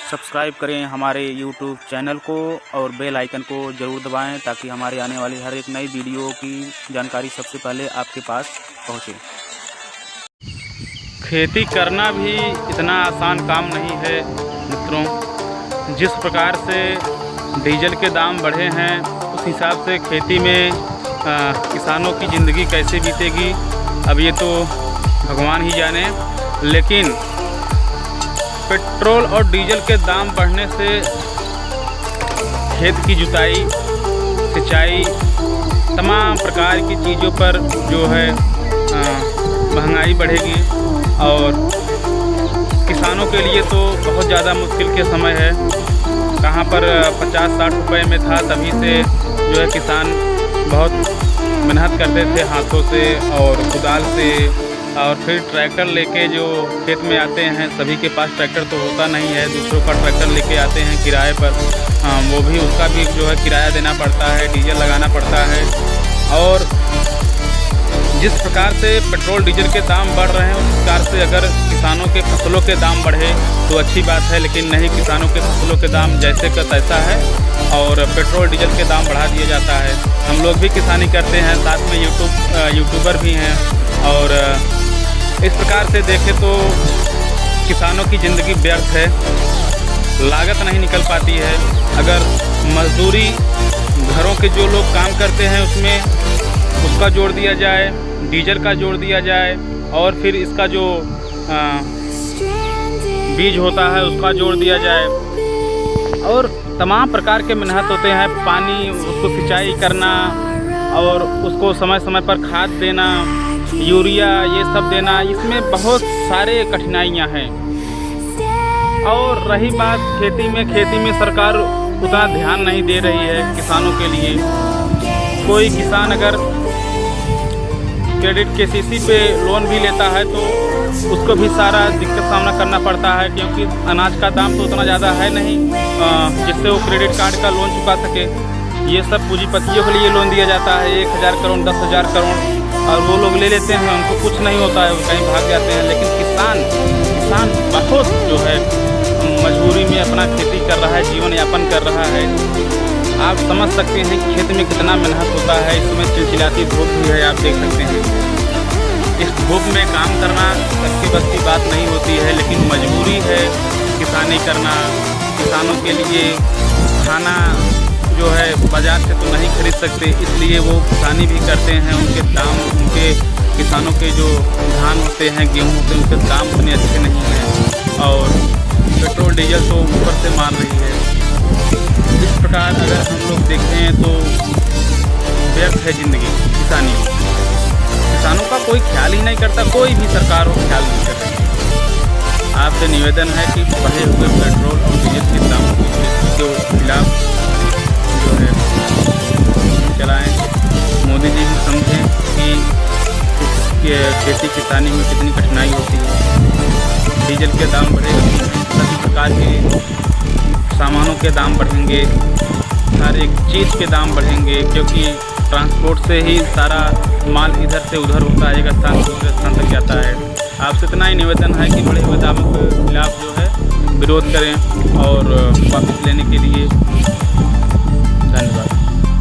Subscribe करें हमारे YouTube channel को और बेल आइकन को ज़रूर दबाएं ताकि हमारे आने वाली हर एक नई वीडियो की जानकारी सबसे पहले आपके पास पहुंचे। खेती करना भी इतना आसान काम नहीं है मित्रों। जिस प्रकार से डीजल के दाम बढ़े हैं उस हिसाब से खेती में किसानों की ज़िंदगी कैसे बीतेगी अब ये तो भगवान ही जाने। लेकिन पेट्रोल और डीजल के दाम बढ़ने से खेत की जुताई, सिंचाई, तमाम प्रकार की चीज़ों पर जो है महंगाई बढ़ेगी और किसानों के लिए तो बहुत ज़्यादा मुश्किल के समय है। कहाँ पर 50-60 रुपए में था तभी से जो है किसान बहुत मेहनत करते थे हाथों से और कुदाल से, और फिर ट्रैक्टर लेके जो खेत में आते हैं, सभी के पास ट्रैक्टर तो होता नहीं है, दूसरों का ट्रैक्टर लेके आते हैं किराए पर, वो भी उसका भी जो है किराया देना पड़ता है, डीजल लगाना पड़ता है। और जिस प्रकार से पेट्रोल डीजल के दाम बढ़ रहे हैं उस प्रकार से अगर किसानों के फसलों के दाम बढ़े तो अच्छी बात है, लेकिन नहीं, किसानों के फसलों के दाम जैसे का तैसा है और पेट्रोल डीजल के दाम बढ़ा दिया जाता है। हम लोग भी किसानी करते हैं, साथ में यूट्यूबर भी हैं और इस प्रकार से देखें तो किसानों की ज़िंदगी व्यर्थ है, लागत नहीं निकल पाती है। अगर मजदूरी घरों के जो लोग काम करते हैं उसमें उसका जोड़ दिया जाए, डीजल का जोड़ दिया जाए और फिर इसका जो बीज होता है उसका जोड़ दिया जाए और तमाम प्रकार के मेहनत होते हैं, पानी उसको सिंचाई करना और उसको समय समय पर खाद देना, यूरिया ये सब देना, इसमें बहुत सारे कठिनाइयाँ हैं। और रही बात खेती में सरकार उतना ध्यान नहीं दे रही है किसानों के लिए। कोई किसान अगर क्रेडिट केसीसी पे लोन भी लेता है तो उसको भी सारा दिक्कत सामना करना पड़ता है, क्योंकि अनाज का दाम तो उतना ज़्यादा है नहीं जिससे वो क्रेडिट कार्ड का लोन चुका सके। ये सब पूंजीपतियों के लिए लोन दिया जाता है, 1,000 करोड़ 10,000 करोड़, और वो लोग ले लेते हैं, उनको कुछ नहीं होता है, वो कहीं भाग जाते हैं। लेकिन किसान बहुत जो है मजबूरी में अपना खेती कर रहा है, जीवन यापन कर रहा है। आप समझ सकते हैं खेत में कितना मेहनत होता है, इसमें चिलचिलाती धूप भी है, आप देख सकते हैं। इस धूप में काम करना सबकी बस की बात नहीं होती है, लेकिन मजबूरी है किसानी करना। किसानों के लिए खाना जो है बाज़ार से तो नहीं खरीद सकते, इसलिए वो किसानी भी करते हैं। उनके किसानों के जो धान होते हैं, गेहूँ होते हैं, उनके दाम उतने अच्छे नहीं हैं और पेट्रोल डीजल तो ऊपर से मार रही है। इस प्रकार अगर हम लोग देखें तो व्यर्थ है ज़िंदगी किसानी। किसानों का कोई ख्याल ही नहीं करता, कोई भी सरकार हो ख्याल नहीं कर रही। आपसे निवेदन है कि बढ़े हुए पेट्रोल और डीजल के दामों के खिलाफ जो है चलाएँ। मोदी जी भी समझें कि खेती किसानी में कितनी कठिनाई होती है। डीजल के दाम बढ़ेगा, सभी प्रकार के सामानों के दाम बढ़ेंगे, हर एक चीज़ के दाम बढ़ेंगे, क्योंकि ट्रांसपोर्ट से ही सारा माल इधर से उधर होता है, एक स्थान से दूसरे स्थान तक जाता है। आपसे इतना ही निवेदन है कि बढ़े हुए दामों के खिलाफ जो है विरोध करें और वापस लेने के लिए धन्यवाद।